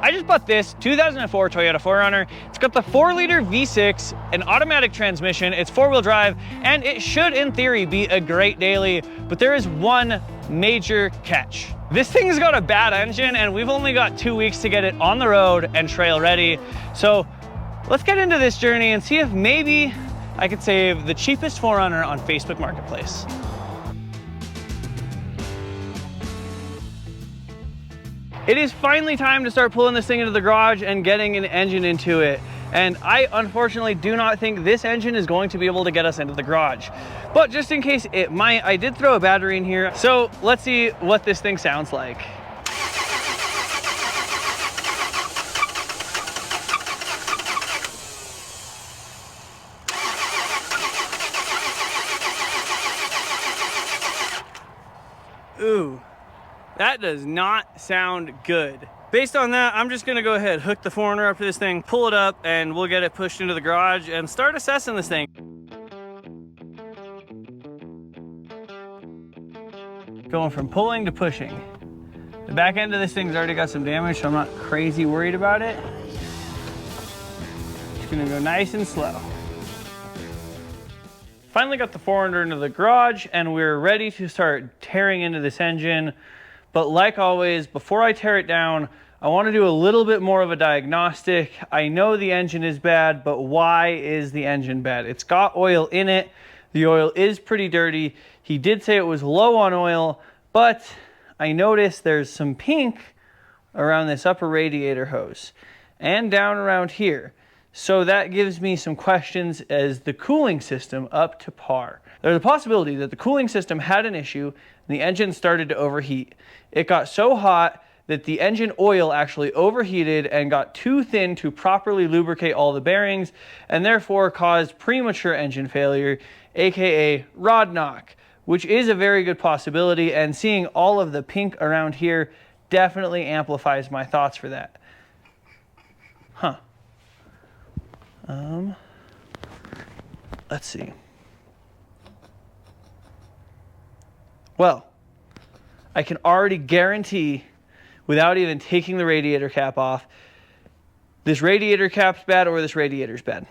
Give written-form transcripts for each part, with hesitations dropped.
I just bought this 2004 Toyota 4Runner. It's got the 4-liter V6, an automatic transmission, it's 4-wheel drive, and it should, in theory, be a great daily, but there is one major catch. This thing's got a bad engine, and we've only got 2 weeks to get it on the road and trail ready. So let's get into this journey and see if maybe I could save the cheapest 4Runner on Facebook Marketplace. It is finally time to start pulling this thing into the garage and getting an engine into it. And I unfortunately do not think this engine is going to be able to get us into the garage. But just in case it might, I did throw a battery in here. So let's see what this thing sounds like. Ooh. That does not sound good. Based on that, I'm just gonna go ahead, hook the 4Runner up to this thing, pull it up, and we'll get it pushed into the garage and start assessing this thing. Going from pulling to pushing. The back end of this thing's already got some damage, so I'm not crazy worried about it. Just gonna go nice and slow. Finally got the 4Runner into the garage, and we're ready to start tearing into this engine. But like always, before I tear it down, I want to do a little bit more of a diagnostic. I know the engine is bad, but why is the engine bad? It's got oil in it. The oil is pretty dirty. He did say it was low on oil, but I noticed there's some pink around this upper radiator hose and down around here. So that gives me some questions. Is the cooling system up to par? There's a possibility that the cooling system had an issue and the engine started to overheat. It got so hot that the engine oil actually overheated and got too thin to properly lubricate all the bearings, and therefore caused premature engine failure, aka rod knock, which is a very good possibility, and seeing all of the pink around here definitely amplifies my thoughts for that. Huh. Let's see. Well, I can already guarantee, without even taking the radiator cap off, this radiator cap's bad or this radiator's bad.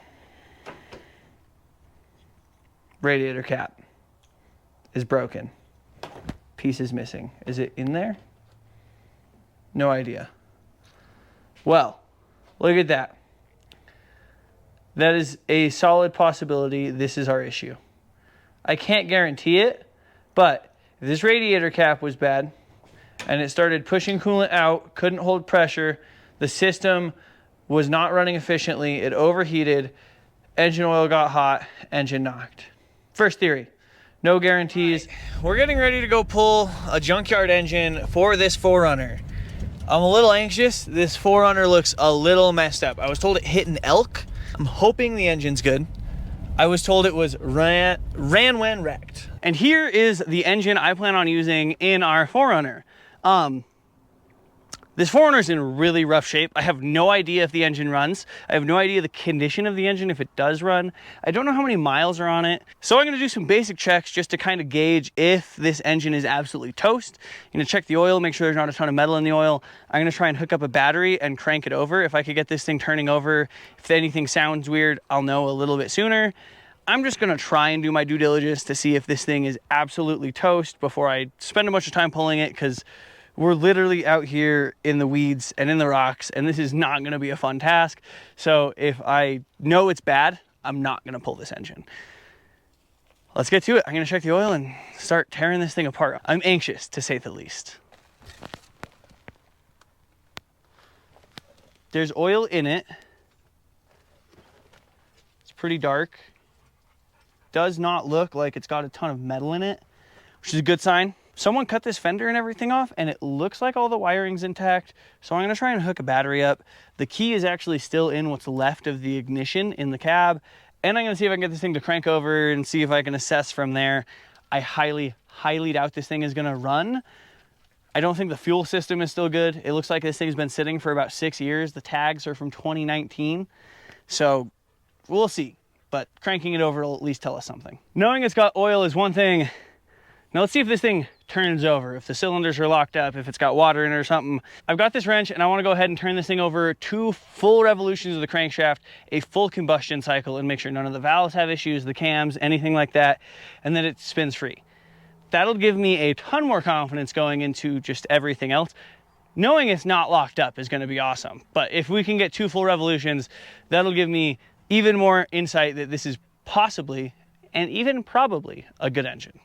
Radiator cap is broken. Piece is missing. Is it in there? No idea. Well, look at that. That is a solid possibility this is our issue. I can't guarantee it, but if this radiator cap was bad and it started pushing coolant out, couldn't hold pressure, the system was not running efficiently, it overheated, engine oil got hot, engine knocked. First theory, no guarantees. Right. We're getting ready to go pull a Junkyard engine for this 4Runner. I'm a little anxious. This 4Runner looks a little messed up. I was told it hit an elk. I'm hoping the engine's good. I was told it was ran when wrecked. And here is the engine I plan on using in our 4Runner. This 4Runner's in really rough shape. I have no idea if the engine runs. I have no idea the condition of the engine, if it does run. I don't know how many miles are on it. So I'm gonna do some basic checks just to kind of gauge if this engine is absolutely toast. I'm gonna check the oil, make sure there's not a ton of metal in the oil. I'm gonna try and hook up a battery and crank it over. If I could get this thing turning over, if anything sounds weird, I'll know a little bit sooner. I'm just gonna try and do my due diligence to see if this thing is absolutely toast before I spend a bunch of time pulling it, because we're literally out here in the weeds and in the rocks, and this is not gonna be a fun task. So if I know it's bad, I'm not gonna pull this engine. Let's get to it. I'm gonna check the oil and start tearing this thing apart. I'm anxious, to say the least. There's oil in it. It's pretty dark. Does not look like it's got a ton of metal in it, which is a good sign. Someone cut this fender and everything off, and it looks like all the wiring's intact. So I'm gonna try and hook a battery up. The key is actually still in what's left of the ignition in the cab. And I'm gonna see if I can get this thing to crank over and see if I can assess from there. I highly, highly doubt this thing is gonna run. I don't think the fuel system is still good. It looks like this thing's been sitting for about 6 years. The tags are from 2019. So we'll see, but cranking it over will at least tell us something. Knowing it's got oil is one thing. Now let's see if this thing turns over, if the cylinders are locked up, if it's got water in it or something. I've got this wrench and I want to go ahead and turn this thing over 2 full revolutions of the crankshaft, a full combustion cycle, and make sure none of the valves have issues, the cams, anything like that, and then it spins free. That'll give me a ton more confidence going into just everything else. Knowing it's not locked up is going to be awesome. But if we can get 2 full revolutions, that'll give me even more insight that this is possibly and even probably a good engine.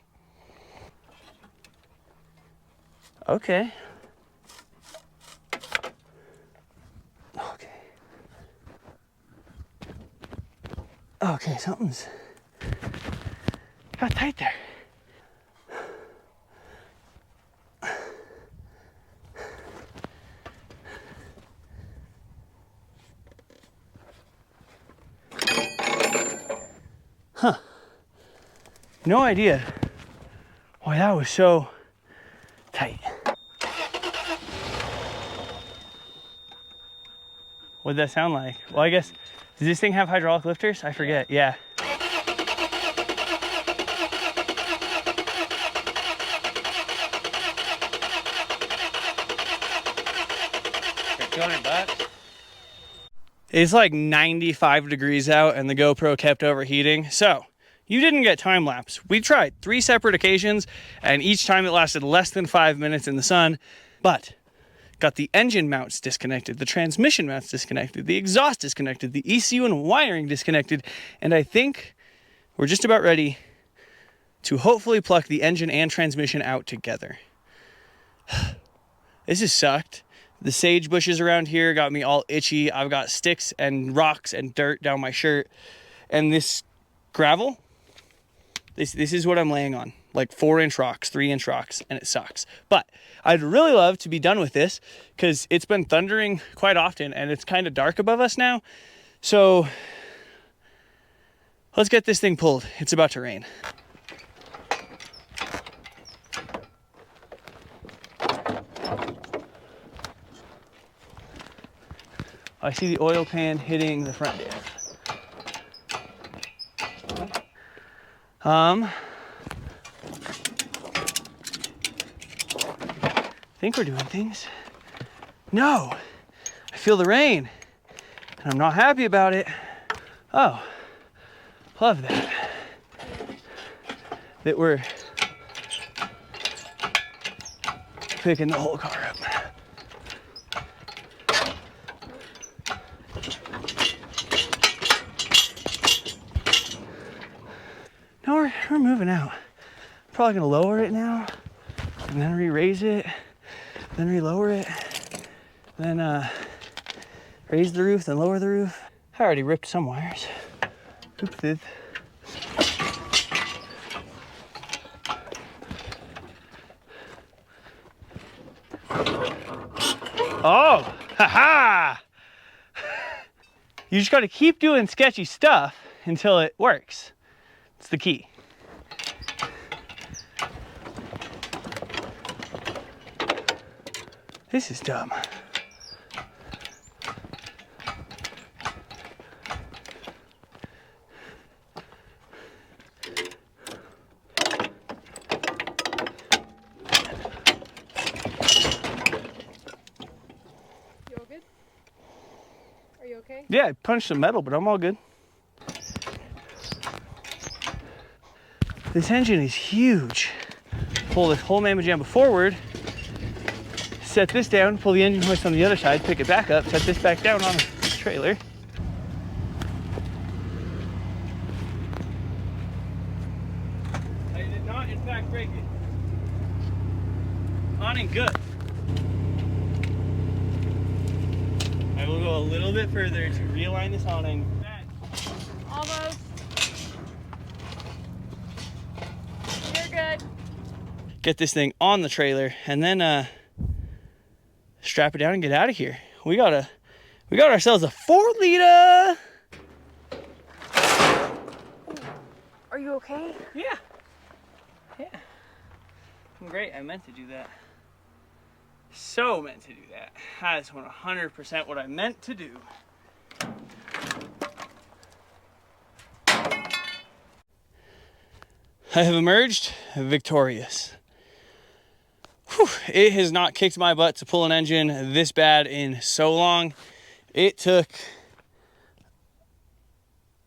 Okay. Okay, something's got tight there. Huh. No idea why that was so tight. What'd that sound like? Well, I guess, does this thing have hydraulic lifters? I forget, yeah. 200 bucks. It's like 95 degrees out and the GoPro kept overheating. So you didn't get time lapse. We tried 3 separate occasions and each time it lasted less than 5 minutes in the sun, but got the engine mounts disconnected, the transmission mounts disconnected, the exhaust disconnected, the ECU and wiring disconnected. And I think we're just about ready to hopefully pluck the engine and transmission out together. This has sucked. The sage bushes around here got me all itchy. I've got sticks and rocks and dirt down my shirt. And this gravel, this is what I'm laying on. Like 4-inch rocks, 3-inch rocks, and it sucks. But I'd really love to be done with this because it's been thundering quite often and it's kind of dark above us now. So let's get this thing pulled. It's about to rain. I see the oil pan hitting the front diff. I think we're doing things. No, I feel the rain and I'm not happy about it. Oh, love that. That we're picking the whole car up. No, we're moving out. Probably gonna lower it now and then re-raise it, then re-lower it, then raise the roof, then lower the roof. I already ripped some wires. Oopsies. Oh, haha! You just gotta keep doing sketchy stuff until it works. It's the key. This is dumb. You all good? Are you okay? Yeah, I punched some metal, but I'm all good. This engine is huge. Pull this whole mamma jamma forward, set this down, pull the engine hoist on the other side, pick it back up, set this back down on the trailer. I did not, in fact, break it. Awning good. I will go a little bit further to realign this awning. Almost. You're good. Get this thing on the trailer and then strap it down and get out of here. We got ourselves a 4-liter. Are you okay? Yeah. I'm great. I meant to do that. So meant to do that. That's 100% what I meant to do. I have emerged victorious. Whew, it has not kicked my butt to pull an engine this bad in so long. It took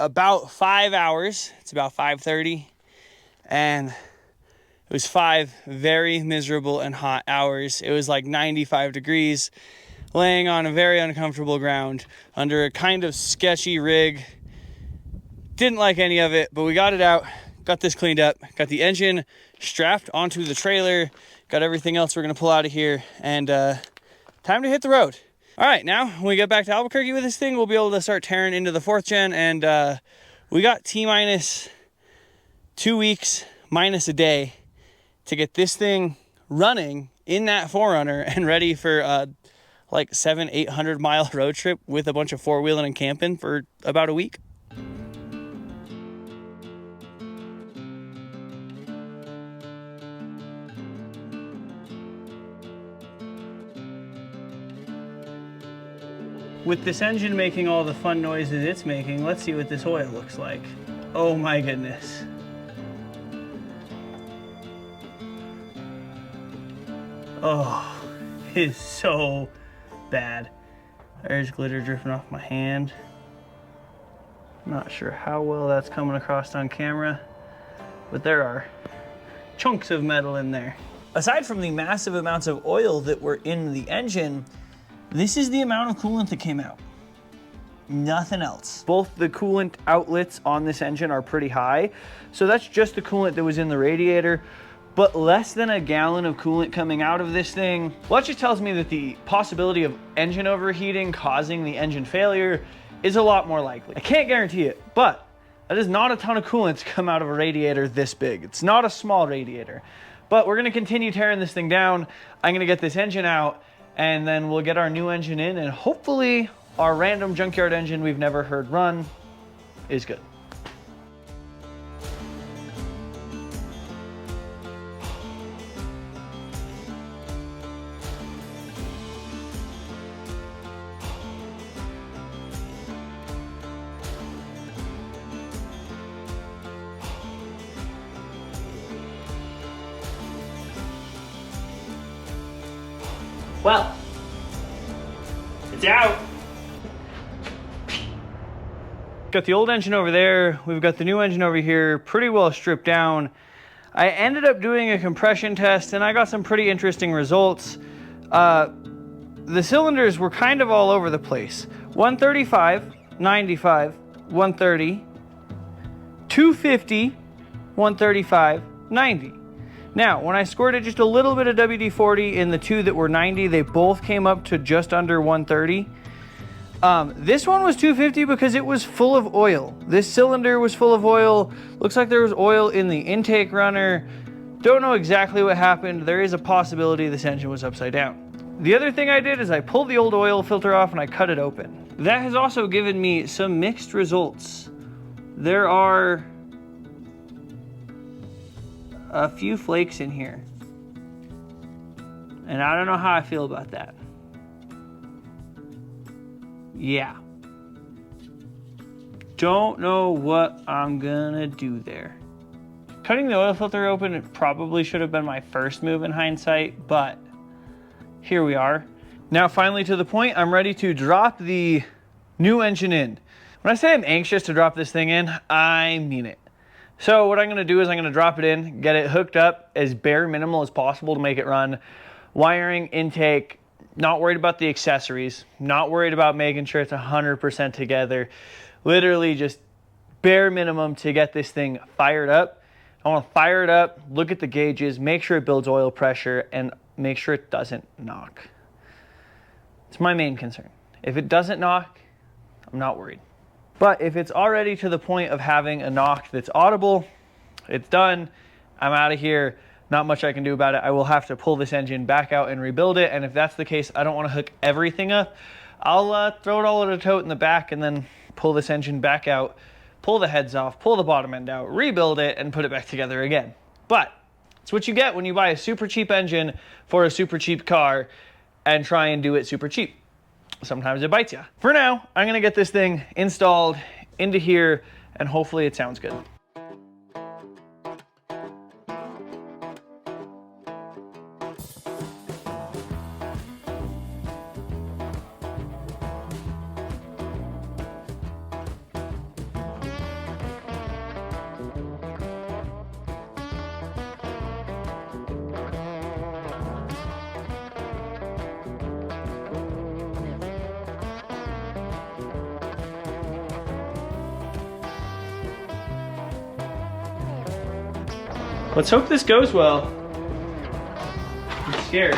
about 5 hours. It's about 5:30, and it was 5 very miserable and hot hours. It was like 95 degrees, laying on a very uncomfortable ground under a kind of sketchy rig. Didn't like any of it, but we got it out, got this cleaned up, got the engine strapped onto the trailer, got everything else we're gonna pull out of here, and time to hit the road. All right, now when we get back to Albuquerque with this thing, we'll be able to start tearing into the 4th gen, and we got T-minus 2 weeks minus a day to get this thing running in that 4Runner and ready for like 700-800 mile road trip with a bunch of 4-wheeling and camping for about a week. With this engine making all the fun noises it's making, let's see what this oil looks like. Oh my goodness. Oh, it is so bad. There's glitter dripping off my hand. Not sure how well that's coming across on camera, but there are chunks of metal in there. Aside from the massive amounts of oil that were in the engine, this is the amount of coolant that came out. Nothing else. Both the coolant outlets on this engine are pretty high, so that's just the coolant that was in the radiator, but less than a gallon of coolant coming out of this thing. Well, that just tells me that the possibility of engine overheating causing the engine failure is a lot more likely. I can't guarantee it, but that is not a ton of coolant to come out of a radiator this big. It's not a small radiator, but we're gonna continue tearing this thing down. I'm gonna get this engine out, and then we'll get our new engine in, and hopefully our random junkyard engine we've never heard run is good. Well, it's out. Got the old engine over there. We've got the new engine over here, pretty well stripped down. I ended up doing a compression test and I got some pretty interesting results. The cylinders were kind of all over the place. 135, 95, 130, 250, 135, 90. Now, when I squirted just a little bit of WD-40 in the two that were 90, they both came up to just under 130. This one was 250 because it was full of oil. This cylinder was full of oil. Looks like there was oil in the intake runner. Don't know exactly what happened. There is a possibility this engine was upside down. The other thing I did is I pulled the old oil filter off and I cut it open. That has also given me some mixed results. There are a few flakes in here, and I don't know how I feel about that. Yeah. Don't know what I'm gonna do there. Cutting the oil filter open, it probably should have been my first move in hindsight, but here we are. Now finally to the point, I'm ready to drop the new engine in. When I say I'm anxious to drop this thing in, I mean it. So what I'm gonna do is I'm gonna drop it in, get it hooked up as bare minimal as possible to make it run. Wiring, intake, not worried about the accessories, not worried about making sure it's 100% together. Literally just bare minimum to get this thing fired up. I wanna fire it up, look at the gauges, make sure it builds oil pressure, and make sure it doesn't knock. It's my main concern. If it doesn't knock, I'm not worried. But if it's already to the point of having a knock that's audible, it's done, I'm out of here, not much I can do about it. I will have to pull this engine back out and rebuild it, and if that's the case, I don't want to hook everything up. I'll throw it all in a tote in the back and then pull this engine back out, pull the heads off, pull the bottom end out, rebuild it, and put it back together again. But it's what you get when you buy a super cheap engine for a super cheap car and try and do it super cheap. Sometimes it bites you. For now, I'm gonna get this thing installed into here and hopefully it sounds good. Let's hope this goes well. I'm scared.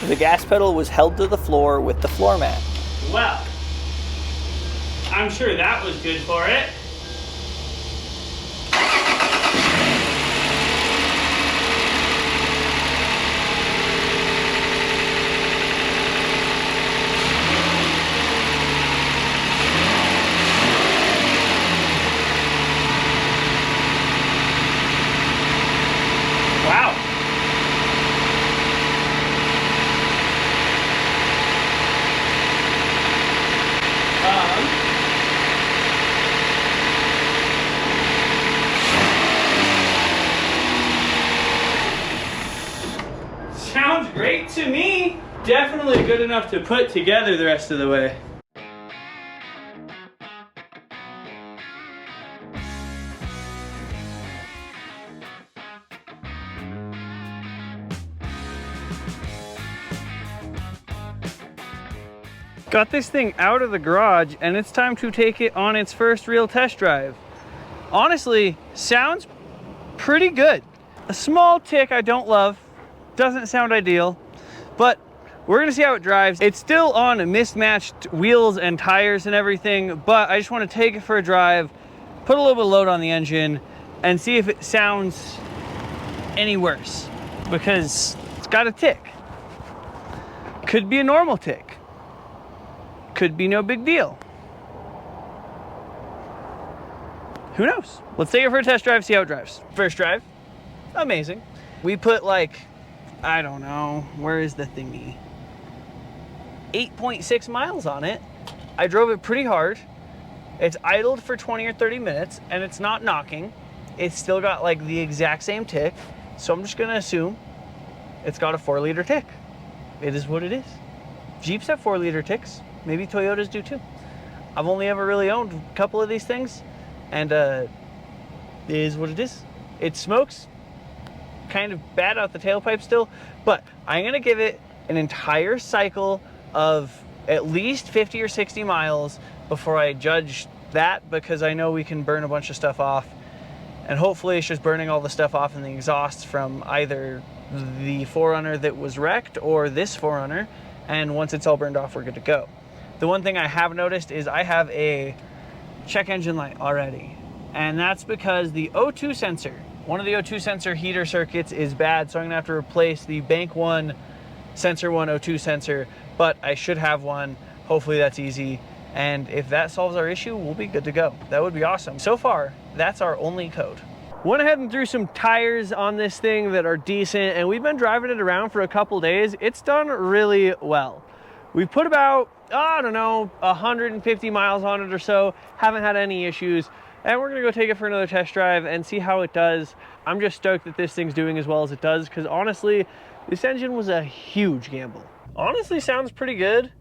The gas pedal was held to the floor with the floor mat. Well, I'm sure that was good for it. Wow. Sounds great to me. Definitely good enough to put together the rest of the way. Got this thing out of the garage and it's time to take it on its first real test drive. Honestly, sounds pretty good. A small tick I don't love, doesn't sound ideal, but we're gonna see how it drives. It's still on mismatched wheels and tires and everything, but I just wanna take it for a drive, put a little bit of load on the engine and see if it sounds any worse, because it's got a tick. Could be a normal tick. Could be no big deal. Who knows? Let's take it for a test drive, see how it drives. First drive, amazing. We put like, I don't know, where is the thingy? 8.6 miles on it. I drove it pretty hard. It's idled for 20 or 30 minutes and it's not knocking. It's still got like the exact same tick. So I'm just gonna assume it's got a 4-liter tick. It is what it is. Jeeps have 4-liter ticks. Maybe Toyotas do too. I've only ever really owned a couple of these things and it is what it is. It smokes kind of bad out the tailpipe still, but I'm gonna give it an entire cycle of at least 50 or 60 miles before I judge that, because I know we can burn a bunch of stuff off, and hopefully it's just burning all the stuff off in the exhausts from either the 4Runner that was wrecked or this 4Runner, and once it's all burned off we're good to go. The one thing I have noticed is I have a check engine light already, and that's because the O2 sensor, one of the O2 sensor heater circuits is bad, so I'm gonna have to replace the Bank 1 Sensor 1 O2 sensor, but I should have one. Hopefully that's easy, and if that solves our issue, we'll be good to go. That would be awesome. So far, that's our only code. Went ahead and threw some tires on this thing that are decent, and we've been driving it around for a couple days. It's done really well. We put about, I don't know, 150 miles on it or so. Haven't had any issues. And we're gonna go take it for another test drive and see how it does. I'm just stoked that this thing's doing as well as it does, because honestly, this engine was a huge gamble. Honestly, sounds pretty good.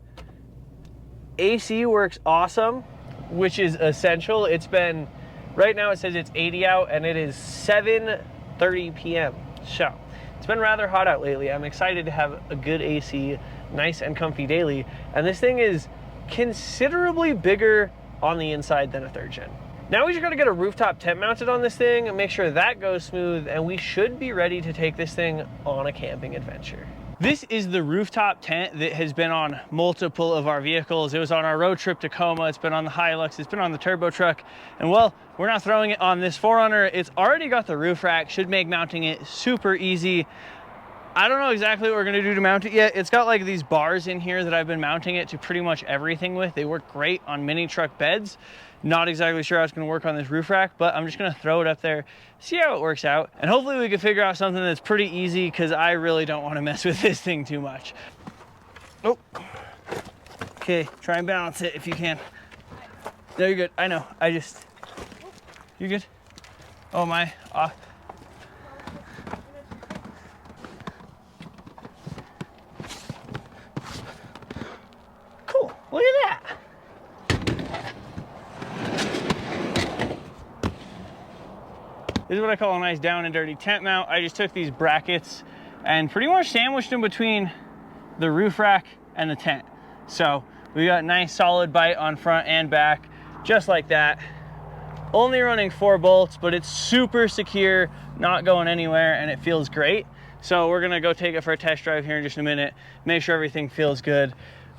AC works awesome, which is essential. It's been, right now it says it's 80 out and it is 7:30 p.m. So it's been rather hot out lately. I'm excited to have a good AC, nice and comfy daily. And this thing is considerably bigger on the inside than a 3rd gen. Now we just gotta get a rooftop tent mounted on this thing and make sure that goes smooth, and we should be ready to take this thing on a camping adventure. This is the rooftop tent that has been on multiple of our vehicles. It was on our road trip to Tacoma, it's been on the Hilux, it's been on the turbo truck, and well, we're not throwing it on this 4Runner. It's already got the roof rack, should make mounting it super easy. I don't know exactly what we're gonna do to mount it yet. It's got like these bars in here that I've been mounting it to pretty much everything with. They work great on mini truck beds. Not exactly sure how it's gonna work on this roof rack, but I'm just gonna throw it up there, see how it works out, and hopefully we can figure out something that's pretty easy, because I really don't wanna mess with this thing too much. Oh, okay, try and balance it if you can. No, you're good, I know, you're good? Oh my, cool, look at that. This is what I call a nice down and dirty tent mount. I just took these brackets and pretty much sandwiched them between the roof rack and the tent. So we got a nice solid bite on front and back. just like that. Only running 4 bolts, but it's super secure, not going anywhere, and it feels great. So we're gonna go take it for a test drive here in just a minute, make sure everything feels good.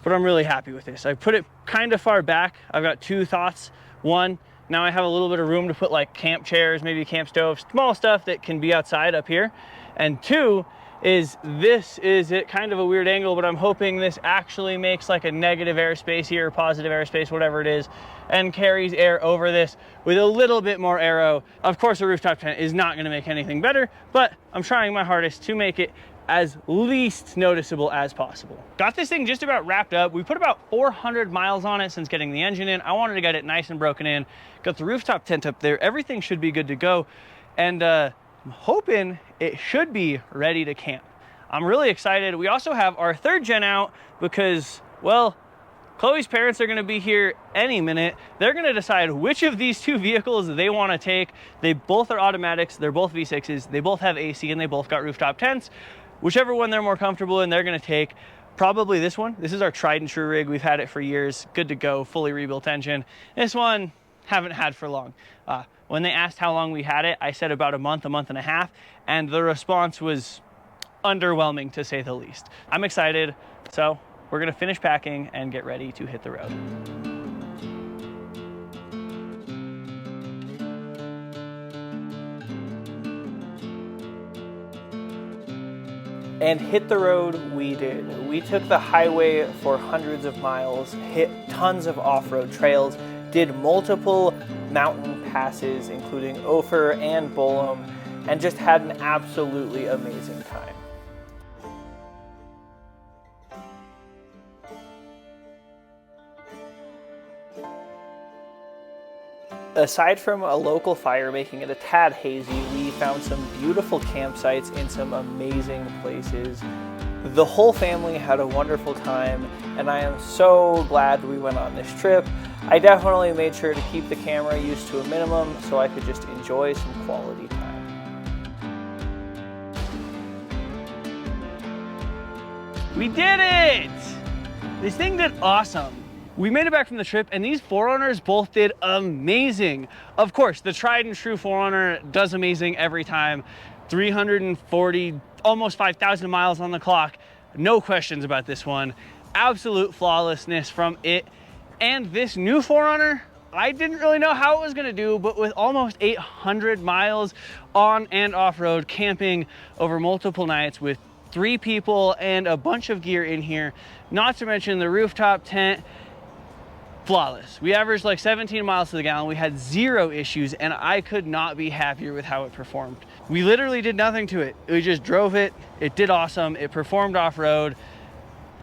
But I'm really happy with this. I put it kind of far back. I've got 2 thoughts. One, now I have a little bit of room to put like camp chairs, maybe camp stoves, small stuff that can be outside up here. And 2 is this is it kind of a weird angle, but I'm hoping this actually makes like a negative airspace here, positive airspace, whatever it is, and carries air over this with a little bit more aero. Of course, a rooftop tent is not gonna make anything better, but I'm trying my hardest to make it as least noticeable as possible. Got this thing just about wrapped up. We put about 400 miles on it since getting the engine in. I wanted to get it nice and broken in. Got the rooftop tent up there. Everything should be good to go. And I'm hoping it should be ready to camp. I'm really excited. We also have our 3rd gen out because, well, Chloe's parents are gonna be here any minute. They're gonna decide which of these 2 vehicles they wanna take. They both are automatics, they're both V6s, they both have AC, and they both got rooftop tents. Whichever one they're more comfortable in, they're gonna take. Probably this one. This is our tried and true rig. We've had it for years, good to go, fully rebuilt engine. This one, haven't had for long. When they asked how long we had it, I said about a month and a half, and the response was underwhelming to say the least. I'm excited, so we're gonna finish packing and get ready to hit the road. And hit the road we did. We took the highway for hundreds of miles, hit tons of off-road trails, did multiple mountain passes, including Ophir and Bolam, and just had an absolutely amazing time. Aside from a local fire making it a tad hazy, we found some beautiful campsites in some amazing places. The whole family had a wonderful time, and I am so glad we went on this trip. I definitely made sure to keep the camera used to a minimum so I could just enjoy some quality time. We did it! This thing did awesome. We made it back from the trip, and these 4Runners both did amazing. Of course, the tried and true 4Runner does amazing every time. 340, almost 5,000 miles on the clock. No questions about this one. Absolute flawlessness from it. And this new 4Runner, I didn't really know how it was gonna do, but with almost 800 miles on and off-road camping over multiple nights with 3 people and a bunch of gear in here, not to mention the rooftop tent, flawless. We averaged like 17 miles to the gallon. We had 0 issues, and I could not be happier with how it performed. We literally did nothing to it. We just drove it. It did awesome. It performed off-road.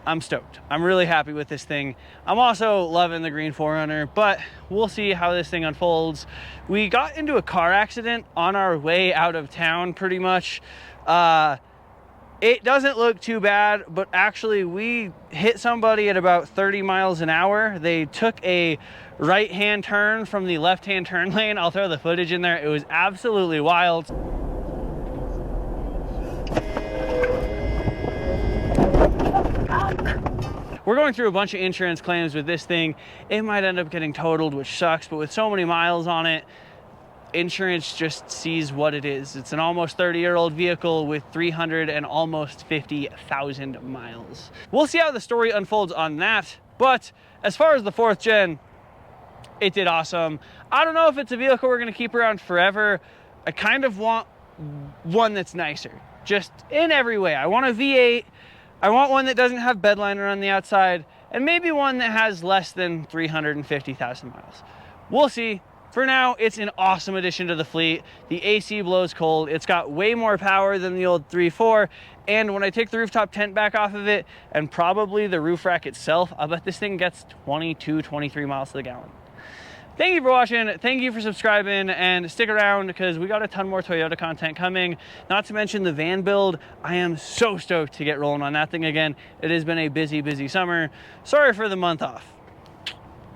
I'm stoked. I'm really happy with this thing. I'm also loving the green 4Runner, but we'll see how this thing unfolds. We got into a car accident on our way out of town pretty much. It doesn't look too bad, but actually we hit somebody at about 30 miles an hour. They took a right-hand turn from the left-hand turn lane. I'll throw the footage in there. It was absolutely wild. We're going through a bunch of insurance claims with this thing. It might end up getting totaled, which sucks, but with so many miles on it, insurance just sees what it is. It's an almost 30-year-old vehicle with 300 and almost 50,000 miles. We'll see how the story unfolds on that, but as far as the 4th gen, it did awesome. I don't know if it's a vehicle we're gonna keep around forever. I kind of want one that's nicer, just in every way. I want a V8, I want one that doesn't have bedliner on the outside, and maybe one that has less than 350,000 miles. We'll see. For now, it's an awesome addition to the fleet. The AC blows cold. It's got way more power than the old 3.4. And when I take the rooftop tent back off of it, and probably the roof rack itself, I bet this thing gets 22, 23 miles to the gallon. Thank you for watching. Thank you for subscribing, and stick around because we got a ton more Toyota content coming. Not to mention the van build. I am so stoked to get rolling on that thing again. It has been a busy, busy summer. Sorry for the month off.